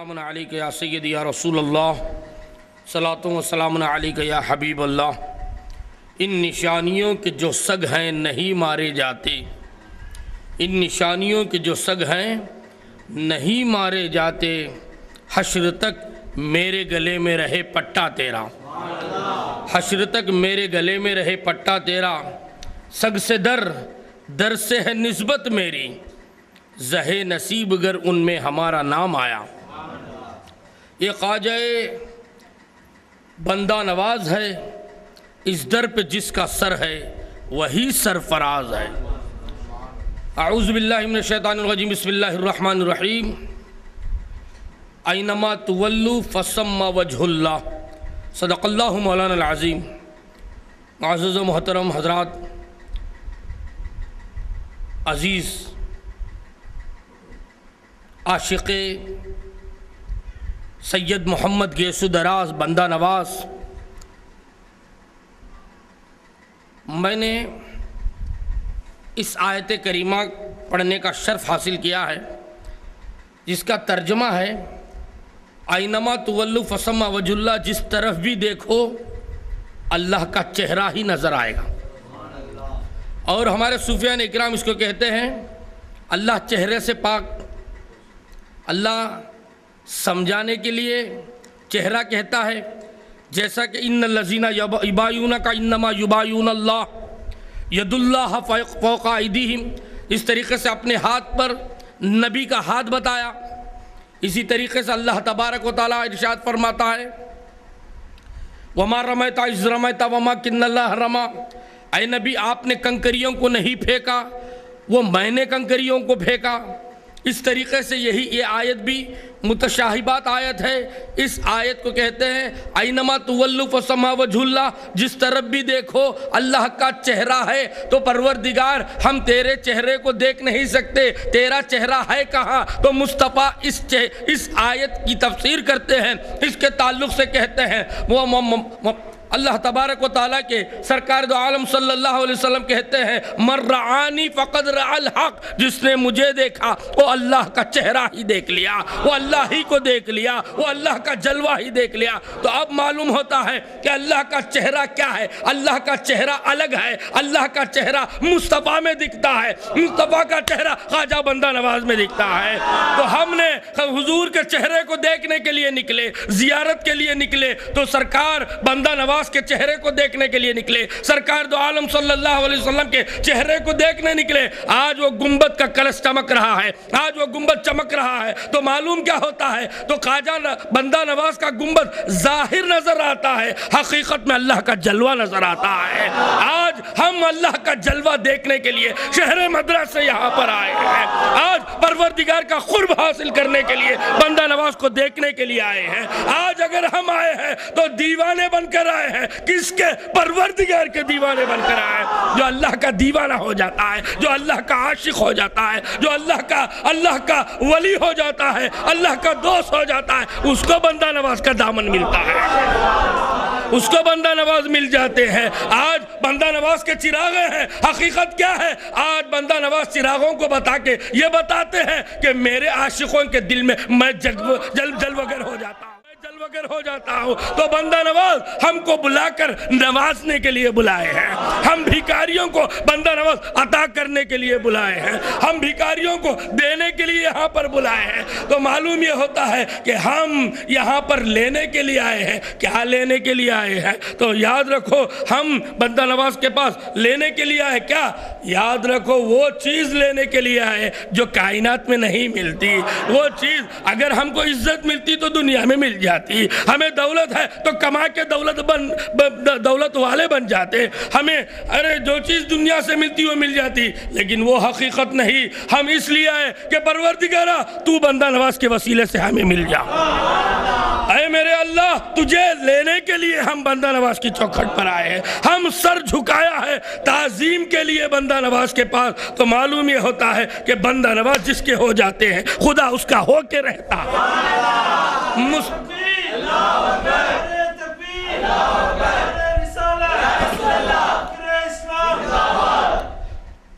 سلام علیک یا سیدی یا رسول اللہ، صلاۃ و سلام علیک یا حبیب اللہ۔ ان نشانیوں کے جو سگ ہیں نہیں مارے جاتے، ان نشانیوں کے جو سگ ہیں نہیں مارے جاتے، حشر تک میرے گلے میں رہے پٹا تیرا، حشر تک میرے گلے میں رہے پٹا تیرا۔ سگ سے در سے ہے نسبت میری، زہے نصیب گر ان میں ہمارا نام آیا۔ یہ خواجہ بندہ نواز ہے، اس در پہ جس کا سر ہے وہی سرفراز ہے۔ اعوذ باللہ من الشیطان الرجیم، بسم اللہ الرحمن الرحیم۔ اینما تولوا فثم وجہ اللہ، صدق اللہ مولانا العظیم۔ معزز و محترم حضرات، عزیز عاشق سید محمد گیسو دراز بندہ نواز، میں نے اس آیت کریمہ پڑھنے کا شرف حاصل کیا ہے، جس کا ترجمہ ہے اینما تولوا فثم وجہ اللہ، جس طرف بھی دیکھو اللہ کا چہرہ ہی نظر آئے گا۔ اور ہمارے صوفیان اکرام اس کو کہتے ہیں اللہ چہرے سے پاک۔ اللہ سمجھانے کے لیے چہرہ کہتا ہے، جیسا کہ ان الذین یبایعونک انما یبایعون اللہ ید اللہ فوق ایدیہم، اس طریقے سے اپنے ہاتھ پر نبی کا ہاتھ بتایا۔ اسی طریقے سے اللہ تبارک و تعالیٰ ارشاد فرماتا ہے وما رمیت اذ رمیت ولکن اللہ رمی، اے نبی آپ نے کنکریوں کو نہیں پھینکا، وہ میں نے کنکریوں کو پھینکا۔ اس طریقے سے یہ آیت بھی متشابہات آیت ہے۔ اس آیت کو کہتے ہیں اینما تولوا فثم وجہ اللہ، جس طرف بھی دیکھو اللہ کا چہرہ ہے۔ تو پروردگار ہم تیرے چہرے کو دیکھ نہیں سکتے، تیرا چہرہ ہے کہاں؟ تو مصطفیٰ اس آیت کی تفسیر کرتے ہیں، اس کے تعلق سے کہتے ہیں وہ اللہ تبارک و تعالیٰ کے سرکار دو عالم صلی اللہ علیہ وسلم کہتے ہیں من رعانی فقد رعا الحق، جس نے مجھے دیکھا وہ اللہ کا چہرہ ہی دیکھ لیا، وہ اللہ ہی کو دیکھ لیا، وہ اللہ کا جلوہ ہی دیکھ لیا۔ تو اب معلوم ہوتا ہے کہ اللہ کا چہرہ کیا ہے۔ اللہ کا چہرہ الگ ہے، اللہ کا چہرہ مصطفیٰ میں دکھتا ہے، مصطفیٰ کا چہرہ خواجہ بندہ نواز میں دکھتا ہے۔ تو ہم نے حضور کے چہرے کو دیکھنے کے لیے نکلے، زیارت کے لیے نکلے، تو سرکار بندہ نواز کے چہرے کو دیکھنے کے لیے نکلے، سرکار دو عالم صلی اللہ علیہ وسلم کے چہرے کو دیکھنے نکلے۔ آج وہ گنبد کا کلش چمک رہا ہے، آج وہ گنبد چمک رہا ہے، تو معلوم کیا ہوتا ہے؟ تو خواجہ بندہ نواز کا گنبد ظاہر نظر آتا ہے، حقیقت میں اللہ کا جلوہ نظر آتا ہے۔ آج ہم اللہ کا جلوہ دیکھنے کے لیے شہر مدرس سے یہاں پر آئے ہیں، آج پروردگار کا قرب حاصل کرنے کے لیے بندہ نواز کو دیکھنے کے لیے آئے ہیں۔ آج اگر ہم آئے ہیں تو دیوانے بن کر آئے ہیں، کس کے؟ پروردگار کے دیوانے بن کر آئے ہیں۔ جو اللہ کا دیوانہ ہو جاتا ہے، جو اللہ کا عاشق ہو جاتا ہے، جو اللہ کا ولی ہو جاتا ہے، اللہ کا دوست ہو جاتا ہے، اس کو بندہ نواز کا دامن ملتا ہے، اس کو بندہ نواز مل جاتے ہیں۔ آج بندہ نواز کے چراغیں ہیں، حقیقت کیا ہے؟ آج بندہ نواز چراغوں کو بتا کے یہ بتاتے ہیں کہ میرے عاشقوں کے دل میں میں جلوگر ہو جاتا ہوں، جلوگر ہو جاتا ہوں۔ تو بندہ نواز ہم کو بلا کر نوازنے کے لیے بلائے ہیں، ہم بھیکاریوں کو بندہ نواز عطا کرنے کے لیے بلائے ہیں، ہم بھیکاریوں کو دینے کے لیے یہاں پر بلائے ہیں۔ تو معلوم یہ ہوتا ہے کہ ہم یہاں پر لینے کے لیے آئے ہیں۔ کیا لینے کے لیے آئے ہیں؟ تو یاد رکھو ہم بندہ نواز کے پاس لینے کے لیے آئے، کیا؟ یاد رکھو وہ چیز لینے کے لیے آئے جو کائنات میں نہیں ملتی۔ وہ چیز اگر ہم کو عزت ملتی تو دنیا میں مل جاتی، ہمیں دولت ہے تو کما کے دولت والے بن جاتے، ہمیں جو چیز دنیا سے ملتی وہ مل جاتی، لیکن وہ حقیقت نہیں۔ ہم اس لیے آئے کہ پروردگارا تو بندہ نواز کے وسیلے سے ہمیں مل جا۔ اے میرے اللہ، تجھے لینے کے لیے ہم بندہ نواز کی چوکھٹ پر آئے ہیں، ہم سر جھکایا ہے تعظیم کے لیے بندہ نواز کے پاس۔ تو معلوم یہ ہوتا ہے کہ بندہ نواز جس کے ہو جاتے ہیں خدا اس کا ہو کے رہتا ہے۔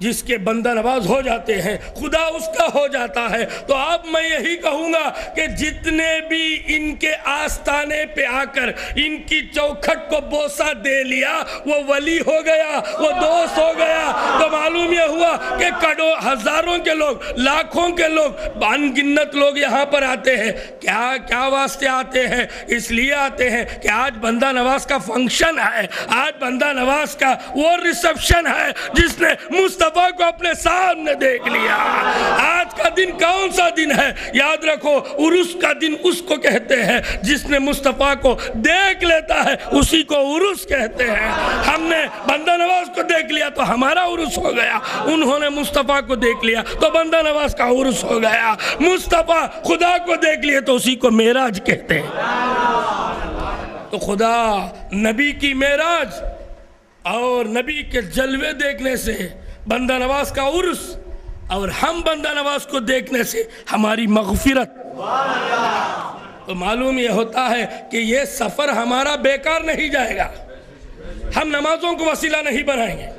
جس کے بندہ نواز ہو جاتے ہیں خدا اس کا ہو جاتا ہے۔ تو اب میں یہی کہوں گا کہ جتنے بھی ان کے آستانے پہ آ کر ان کی چوکھٹ کو بوسہ دے لیا وہ ولی ہو گیا، وہ دوست ہو گیا۔ تو معلوم یہ ہوا کہ ہزاروں کے لوگ، لاکھوں کے لوگ، انگنت لوگ یہاں پر آتے ہیں۔ کیا واسطے آتے ہیں؟ اس لیے آتے ہیں کہ آج بندہ نواز کا فنکشن ہے، آج بندہ نواز کا وہ ریسپشن ہے جس نے مصطفیٰ کو اپنے سامنے دیکھ لیا۔ آج کا دن کون سا دن ہے؟ یاد رکھو، عرس کا دن اس کو کہتے ہیں جس نے مصطفیٰ کو دیکھ لیتا ہے، اسی کو عرس کہتے ہیں۔ ہم نے بندہ نواز کو دیکھ لیا تو ہمارا عرس ہو گیا، انہوں نے مصطفیٰ کو دیکھ لیا تو بندہ نواز کا عرس ہو گیا۔ مصطفیٰ خدا کو دیکھ لیے تو اسی کو معراج کہتے ہیں۔ تو خدا نبی کی معراج اور نبی کے جلوے دیکھنے سے بندہ نواز کا عرس، اور ہم بندہ نواز کو دیکھنے سے ہماری مغفرت۔ تو معلوم یہ ہوتا ہے کہ یہ سفر ہمارا بیکار نہیں جائے گا۔ ہم نمازوں کو وسیلہ نہیں بنائیں گے،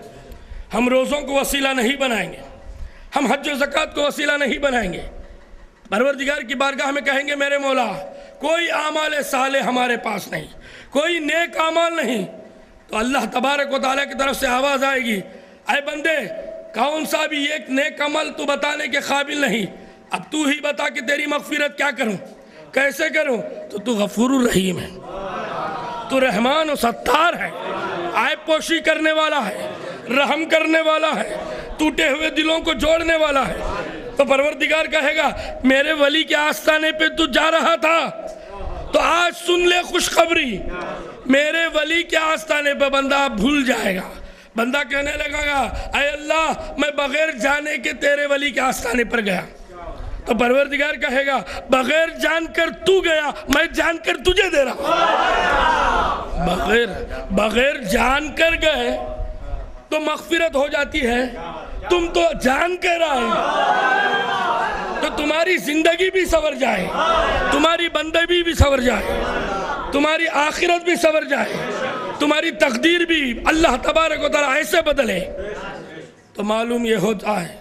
ہم روزوں کو وسیلہ نہیں بنائیں گے، ہم حج و زکوٰۃ کو وسیلہ نہیں بنائیں گے۔ پروردگار کی بارگاہ میں کہیں گے میرے مولا کوئی اعمال صالح ہمارے پاس نہیں، کوئی نیک اعمال نہیں، تو اللہ تبارک و تعالیٰ کی طرف سے آواز آئے گی، اے بندے کون سا بھی ایک نیک عمل تو بتانے کے قابل نہیں، اب تو ہی بتا کہ تیری مغفرت کیا کروں، کیسے کروں؟ تو غفور الرحیم ہے، تو رحمان و ستار ہے، عیب پوشی کرنے والا ہے، رحم کرنے والا ہے، ٹوٹے ہوئے دلوں کو جوڑنے والا ہے۔ تو پروردگار کہے گا میرے ولی کے آستانے پہ تو جا رہا تھا تو آج سن لے خوشخبری، میرے ولی کے آستانے پہ بندہ بھول جائے گا۔ بندہ کہنے لگا گا اے اللہ میں بغیر جانے کے تیرے ولی کے آستانے پر گیا، تو پروردگار کہے گا بغیر جان کر تو گیا، میں جان کر تجھے دے رہا ہوں۔ بغیر جان کر گئے تو مغفرت ہو جاتی ہے، تم تو جان کر آئے تو تمہاری زندگی بھی سنور جائے، تمہاری بندگی بھی سنور جائے، تمہاری آخرت بھی سنور جائے، تمہاری تقدیر بھی اللہ تبارک و تعالیٰ ایسے بدلے۔ تو معلوم یہ ہوتا ہے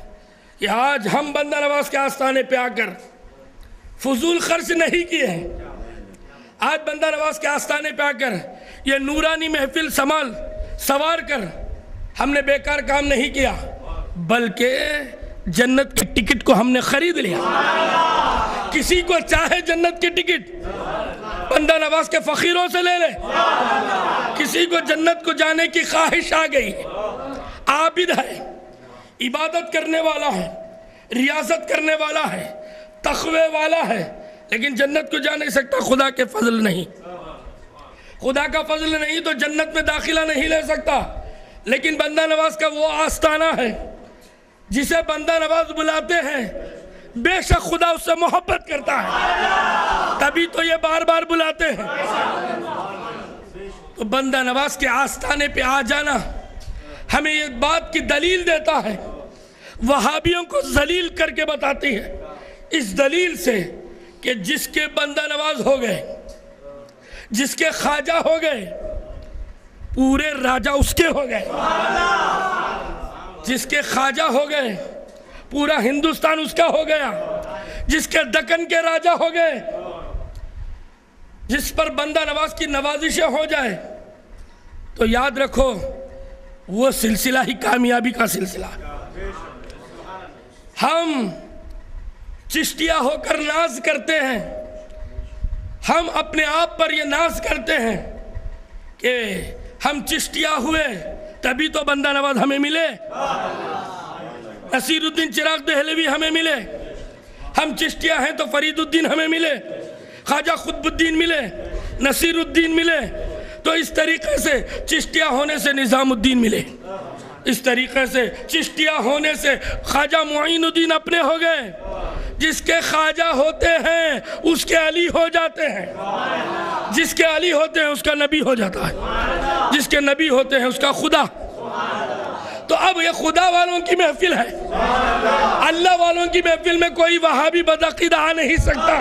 کہ آج ہم بندہ نواز کے آستانے پہ آ کر فضول خرچ نہیں کیے ہیں، آج بندہ نواز کے آستانے پہ آ کر یہ نورانی محفل سوار کر ہم نے بیکار کام نہیں کیا، بلکہ جنت کی ٹکٹ کو ہم نے خرید لیا۔ کسی کو چاہے جنت کی ٹکٹ بندہ نواز کے فقیروں سے لے لے، کسی کو جنت کو جانے کی خواہش آ گئی، عابد ہے، عبادت کرنے والا ہے، ریاضت کرنے والا ہے، تقوی والا ہے، لیکن جنت کو جا نہیں سکتا، خدا کے فضل نہیں، خدا کا فضل نہیں تو جنت میں داخلہ نہیں لے سکتا۔ لیکن بندہ نواز کا وہ آستانہ ہے جسے بندہ نواز بلاتے ہیں، بے شک خدا اس سے محبت کرتا ہے، تبھی تو یہ بار بار بلاتے ہیں۔ تو بندہ نواز کے آستانے پہ آ جانا ہمیں یہ بات کی دلیل دیتا ہے، وہابیوں کو ذلیل کر کے بتاتی ہے، اس دلیل سے کہ جس کے بندہ نواز ہو گئے، جس کے خواجہ ہو گئے، پورے راجہ اس کے ہو گئے، جس کے خواجہ ہو گئے پورا ہندوستان اس کا ہو گیا، جس کے دکن کے راجہ ہو گئے، جس پر بندہ نواز کی نوازشیں ہو جائے تو یاد رکھو وہ سلسلہ ہی کامیابی کا سلسلہ۔ ہم چشتیہ ہو کر ناز کرتے ہیں، ہم اپنے آپ پر یہ ناز کرتے ہیں کہ ہم چشتیہ ہوئے تبھی تو بندہ نواز ہمیں ملے، نصیر الدین چراغ دہلوی ہمیں ملے، ہم چشتیہ ہیں تو فرید الدین ہمیں ملے، خواجہ قطب الدین ملے، نصیر الدین ملے، تو اس طریقے سے چشتیہ ہونے سے نظام الدین ملے، اس طریقے سے چشتیہ ہونے سے خواجہ معین الدین اپنے ہو گئے۔ جس کے خواجہ ہوتے ہیں اس کے علی ہو جاتے ہیں، جس کے علی ہوتے ہیں اس کا نبی ہو جاتا ہے، جس کے نبی ہوتے ہیں اس کا خدا۔ تو اب یہ خدا والوں کی محفل ہے، اللہ والوں کی محفل میں کوئی وہابی بدعقیدہ آ نہیں سکتا۔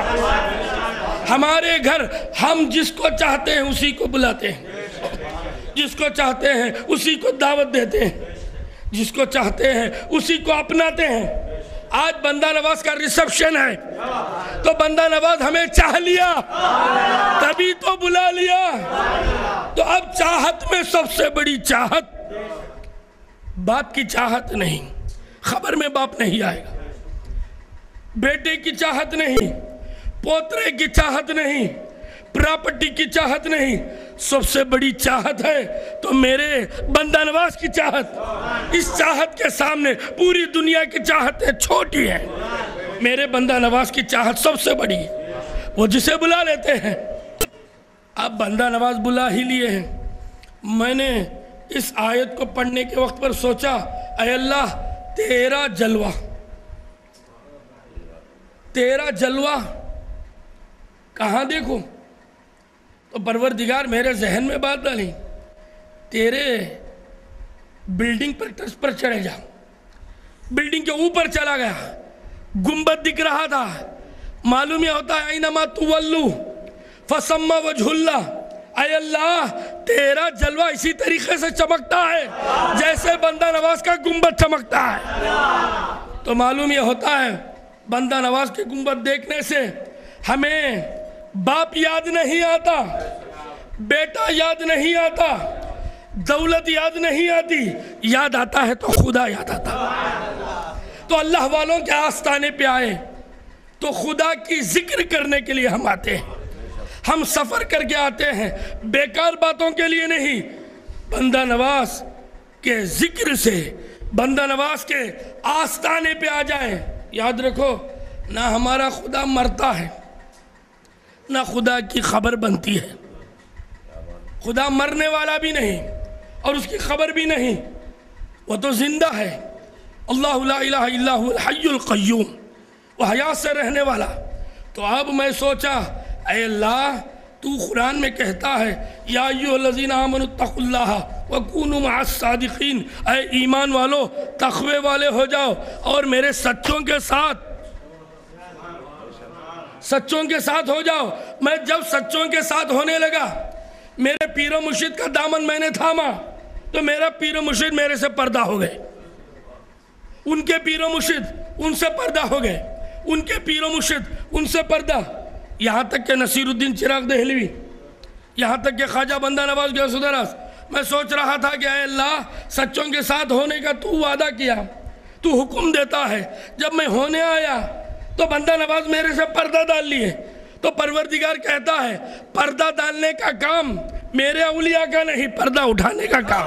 ہمارے گھر ہم جس کو چاہتے ہیں اسی کو بلاتے ہیں، جس کو چاہتے ہیں اسی کو دعوت دیتے ہیں، جس کو چاہتے ہیں اسی کو اپناتے ہیں۔ آج بندہ نواز کا ریسپشن ہے تو بندہ نواز ہمیں چاہ لیا، تبھی تو بلا لیا۔ تو اب چاہت میں سب سے بڑی چاہت باپ کی چاہت نہیں، خبر میں باپ نہیں آئے گا، بیٹے کی چاہت نہیں، پوترے کی چاہت نہیں، پراپرٹی کی چاہت نہیں، سب سے بڑی چاہت ہے تو میرے بندہ نواز کی چاہت۔ اس چاہت کے سامنے پوری دنیا کی چاہتیں چھوٹی ہیں، میرے بندہ نواز کی چاہت سب سے بڑی ہے، وہ جسے بلا لیتے ہیں۔ اب بندہ نواز بلا ہی لیے ہیں۔ میں نے اس آیت کو پڑھنے کے وقت پر سوچا، اے اللہ تیرا جلوہ، تیرا جلوہ کہاں دیکھوں؟ تو پروردگار میرے ذہن میں بات ڈالی، تیرے بلڈنگ پر ٹس پر چڑھے جا۔ بلڈنگ کے اوپر چلا گیا، گنبد دکھ رہا تھا، معلوم یہ ہوتا ہے اینما تولو فثم وجہ اللہ۔ اے اللہ تیرا جلوہ اسی طریقے سے چمکتا ہے جیسے بندہ نواز کا گنبد چمکتا ہے۔ تو معلوم یہ ہوتا ہے بندہ نواز کے گنبد دیکھنے سے ہمیں باپ یاد نہیں آتا، بیٹا یاد نہیں آتا، دولت یاد نہیں آتی، یاد آتا ہے تو خدا یاد آتا۔ تو اللہ والوں کے آستانے پہ آئے تو خدا کی ذکر کرنے کے لیے ہم آتے ہیں، ہم سفر کر کے آتے ہیں، بیکار باتوں کے لیے نہیں۔ بندہ نواز کے ذکر سے بندہ نواز کے آستانے پہ آ جائیں۔ یاد رکھو نہ ہمارا خدا مرتا ہے نہ خدا کی خبر بنتی ہے، خدا مرنے والا بھی نہیں اور اس کی خبر بھی نہیں، وہ تو زندہ ہے۔ اللہ لا الہ الا هو الحی القیوم، وہ حیات سے رہنے والا۔ تو اب میں سوچا اے اللہ تو قرآن میں کہتا ہے یا ایھا الذین آمنوا اتقوا اللہ وکونوا مع الصادقین، اے ایمان والو تقوی والے ہو جاؤ اور میرے سچوں کے ساتھ ہو جاؤ۔ میں جب سچوں کے ساتھ ہونے لگا، میرے پیر و مرشد کا دامن میں نے تھاما تو میرا پیر و مرشد میرے سے پردہ ہو گئے، ان کے پیر و مرشد ان سے پردہ ہو گئے، ان کے پیر و مرشد ان سے پردہ، یہاں تک کہ نصیر الدین چراغ دہلوی، یہاں تک کہ خواجہ بندہ نواز غوث الدراز۔ میں سوچ رہا تھا کہ اے اللہ سچوں کے ساتھ ہونے کا تو وعدہ کیا، تو حکم دیتا ہے، جب میں ہونے آیا تو بندہ نواز میرے سے پردہ ڈال لیے۔ تو پروردگار کہتا ہے پردہ ڈالنے کا کام میرے اولیاء کا نہیں، پردہ اٹھانے کا کام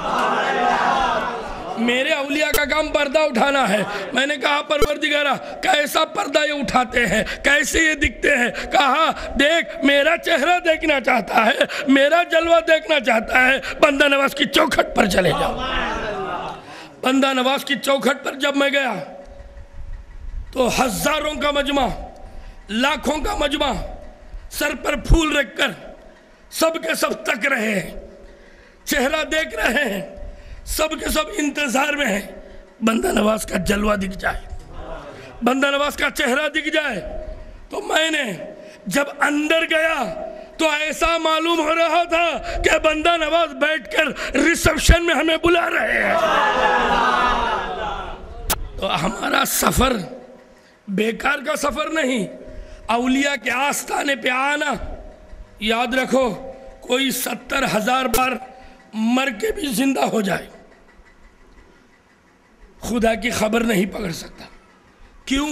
میرے اولیاء کا کام پردہ اٹھانا ہے۔ میں نے کہا پروردگارہ کیسا پردہ یہ اٹھاتے ہیں، کیسے یہ دکھتے ہیں؟ کہا دیکھ میرا چہرہ دیکھنا چاہتا ہے، میرا جلوہ دیکھنا چاہتا ہے، بندہ نواز کی چوکھٹ پر چلے جاؤ۔ بندہ نواز کی چوکھٹ پر جب میں گیا تو ہزاروں کا مجمع، لاکھوں کا مجمع سر پر پھول رکھ کر سب کے سب تک رہے ہیں، چہرہ دیکھ رہے ہیں، سب کے سب انتظار میں ہیں بندہ نواز کا جلوہ دکھ جائے، بندہ نواز کا چہرہ دکھ جائے۔ تو میں نے جب اندر گیا تو ایسا معلوم ہو رہا تھا کہ بندہ نواز بیٹھ کر ریسپشن میں ہمیں بلا رہے ہیں۔ تو ہمارا سفر بیکار کا سفر نہیں، اولیاء کے آستانے پہ آنا۔ یاد رکھو کوئی 70,000 بار مر کے بھی زندہ ہو جائے، خدا کی خبر نہیں پکڑ سکتا۔ کیوں؟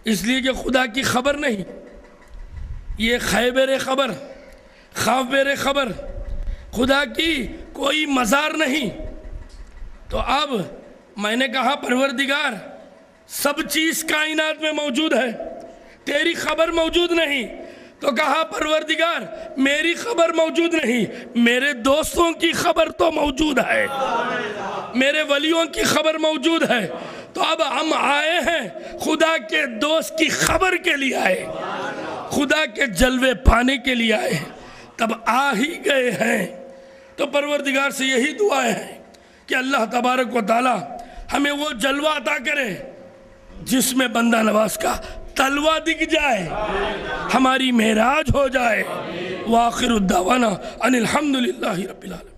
اس لیے کہ خدا کی خبر نہیں، یہ خیبر خبر، خابر خبر، خدا کی کوئی مزار نہیں۔ تو اب میں نے کہا پروردگار سب چیز کائنات میں موجود ہے، تیری خبر موجود نہیں۔ تو کہا پروردگار میری خبر موجود نہیں، میرے دوستوں کی خبر تو موجود ہے، میرے ولیوں کی خبر موجود ہے۔ تو اب ہم آئے ہیں خدا کے دوست کی خبر کے لیے آئے، خدا کے جلوے پانے کے لیے آئے، تب آ ہی گئے ہیں۔ تو پروردگار سے یہی دعائیں ہیں کہ اللہ تبارک و تعالی ہمیں وہ جلوہ عطا کرے جس میں بندہ نواز کا تلوہ دکھ جائے، ہماری معراج ہو جائے۔ وآخر الدعوانا ان الحمدللہ رب العالمین۔